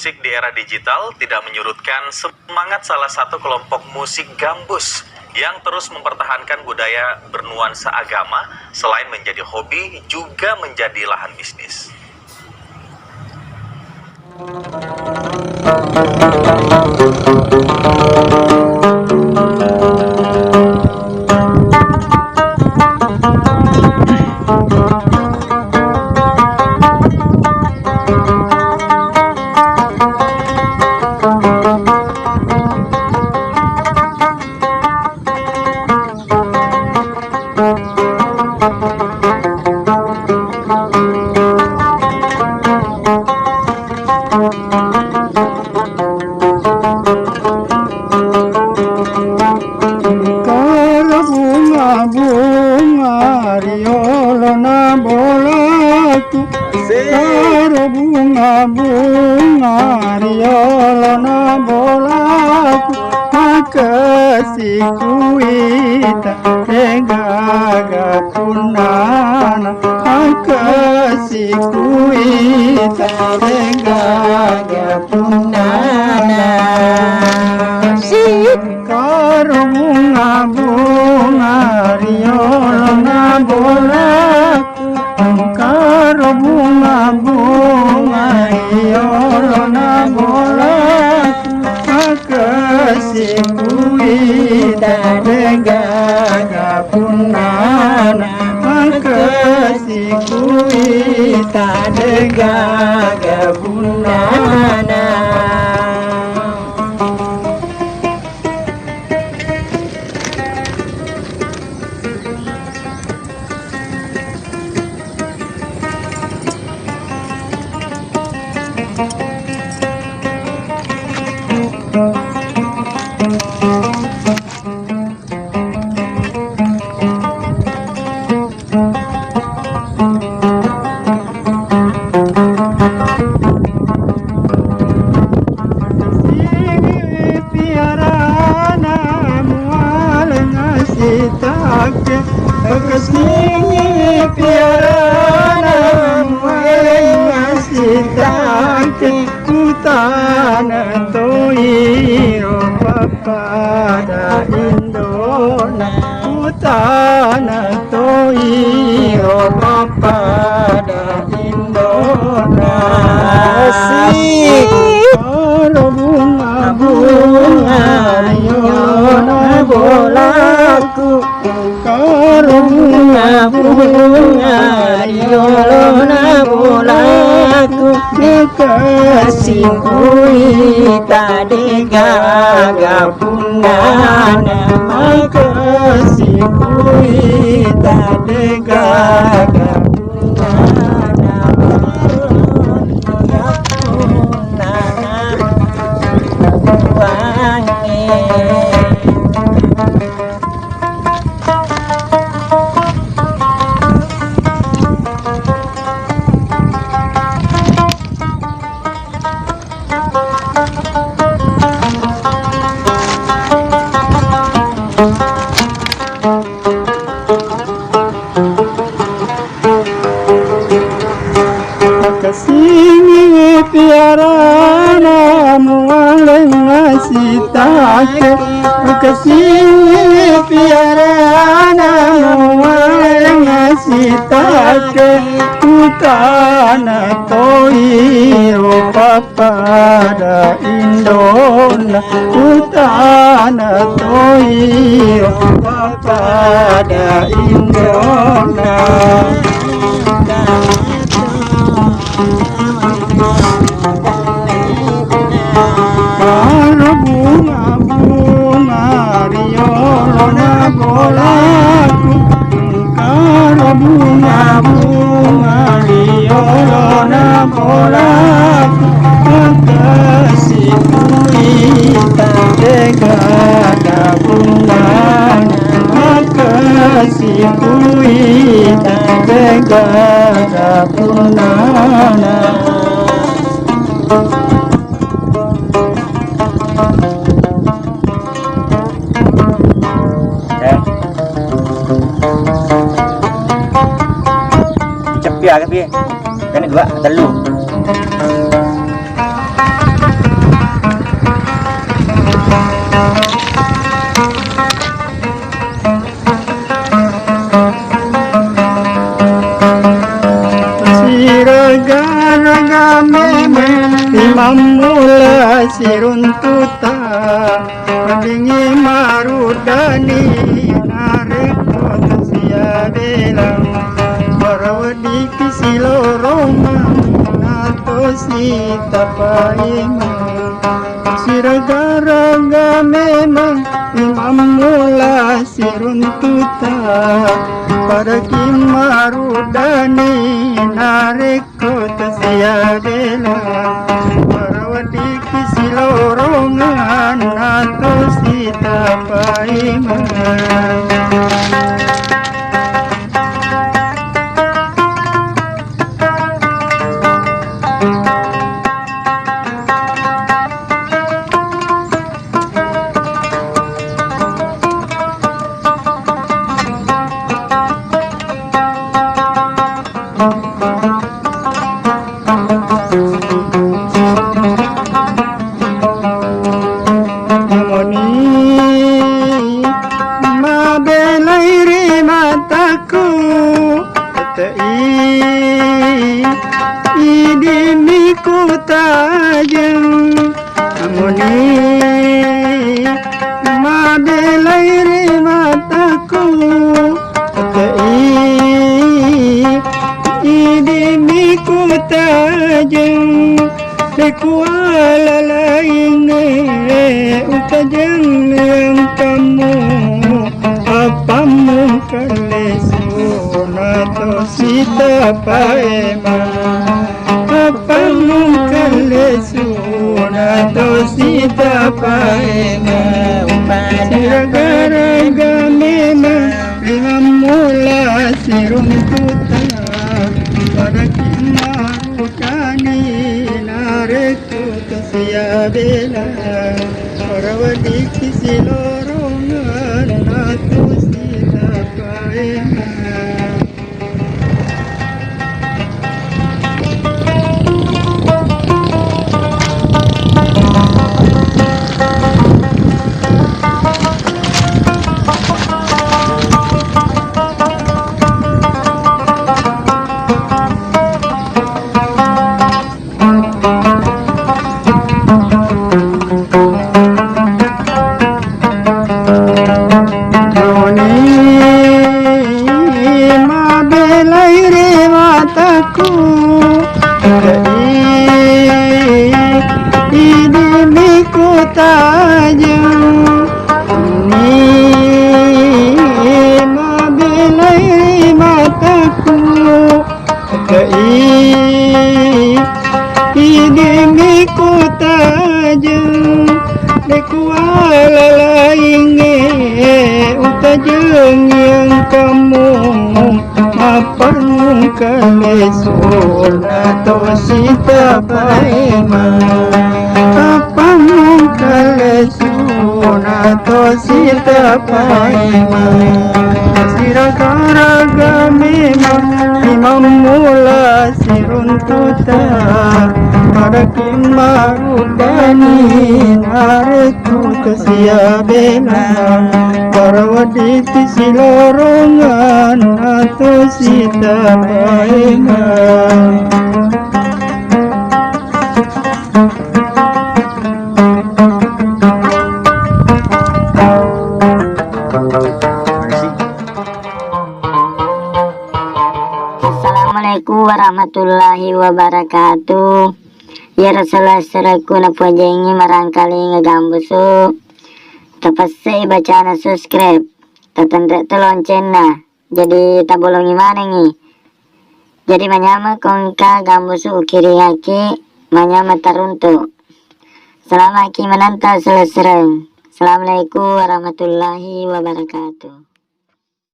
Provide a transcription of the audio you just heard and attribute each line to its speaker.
Speaker 1: musik di era digital tidak menyurutkan semangat salah satu kelompok musik gambus yang terus mempertahankan budaya bernuansa agama. Selain menjadi hobi, juga menjadi lahan bisnis.
Speaker 2: Bunga riolona bolaku makasihku ita tegaga punana makasihku ita tegaga punana karo bunga riolona bolaku karo bunga riolona bolaku makasihku ita tegaga punana makasihku ita tegaga punana. Kesini piarana masih tangke kutana toiro papada Indona kutana toiro papada Indona asik karo bunga riolona bolaku karo bunga riolona bolaku makasihku ita tegaga punana makasihku ita tegaga punana kesini piarana muale ngasih take kesini piarana muale ngasih take kutana toiro papada Indona kutana toiro papada Indona. Karo bunga riolona bolaku karo bunga riolona bolaku makasihku ita tegaga punana makasihku ita tegaga punana. Cepiak kan piye? Kan dua telu. mamula siruntuta Padingi marudani narikot siya belang Barawadi kisilorong nato sita paima Siraga-raga memang imam mula siruntuta Para kimarudani narikot siya belang Barawadi kisilorongan nato sita paima idimiku tajam amuni mabelai mataku idimiku tajam lekuala lainnya utajam yang kamu apamu kalesuna to sita paema apamu kalesuna to sita paema siraga-raga memang lima mula siruntuta para kimarudani narekut siya bela parawadi kisilorongan nato sita paema idimiku tajam ni mabelai mataku idimiku tajam lekuala lainge utajeng yang kamu mapan kalesuna to sita paema apamu kalesuna to sita paema siraga-raga memang imam mula siruntuta para kimarudani narekut siya belang parawadi kisilorongan nato sita paema
Speaker 3: Assalamualaikum warahmatullahi wabarakatuh. Ya Rasulullah seraku na pujengi marangkali ngegambusu. Tapasai bacaan subscribe. Tatandre lonceng na. Jadi tabolongi mana nih? Jadi manyama kongka gambusu ukiri haki manyama taruntu. Selama ki menanta selesai. Assalamualaikum warahmatullahi wabarakatuh.